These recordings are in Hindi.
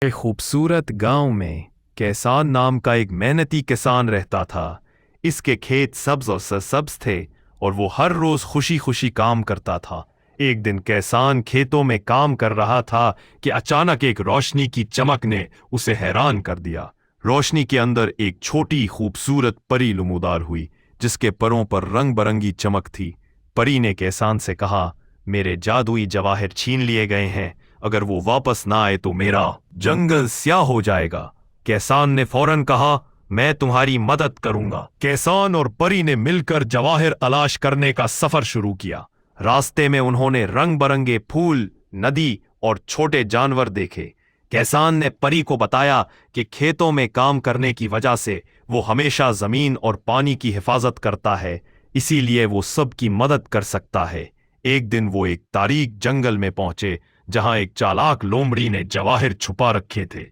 एक खूबसूरत गांव में कैसान नाम का एक मेहनती किसान रहता था। इसके खेत सब्ज और सरसब्ज थे और वो हर रोज खुशी खुशी काम करता था। एक दिन कैसान खेतों में काम कर रहा था कि अचानक एक रोशनी की चमक ने उसे हैरान कर दिया। रोशनी के अंदर एक छोटी खूबसूरत परी लुमुदार हुई, जिसके परों पर रंग बरंगी चमक थी। परी ने कैसान से कहा, मेरे जादुई जवाहर छीन लिए गए हैं। अगर वो वापस ना आए तो मेरा जंगल स्याह हो जाएगा। कैसान ने फौरन कहा, मैं तुम्हारी मदद करूंगा। कैसान और परी ने मिलकर जवाहर तलाश करने का सफर शुरू किया। रास्ते में उन्होंने रंग बरंगे फूल, नदी और छोटे जानवर देखे। कैसान ने परी को बताया कि खेतों में काम करने की वजह से वो हमेशा जमीन और पानी की हिफाजत करता है, इसीलिए वो सबकी मदद कर सकता है। एक दिन वो एक तारीक जंगल में पहुंचे, जहां एक चालाक लोमड़ी ने जवाहिर छुपा रखे थे।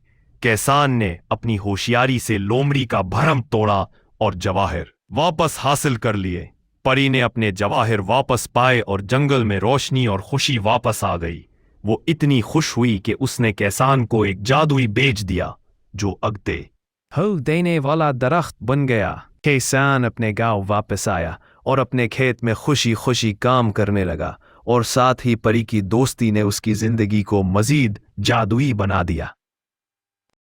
कैसान ने अपनी होशियारी से लोमड़ी का भरम तोड़ा और जवाहिर वापस हासिल कर लिए। परी ने अपने जवाहिर वापस पाए और जंगल में रोशनी और खुशी वापस आ गई। वो इतनी खुश हुई कि उसने कैसान को एक जादुई बेच दिया, जो अगते फल देने वाला दरख्त बन गया। कैसान अपने गांव वापस आया और अपने खेत में खुशी खुशी काम करने लगा, और साथ ही परी की दोस्ती ने उसकी जिंदगी को मजीद जादुई बना दिया।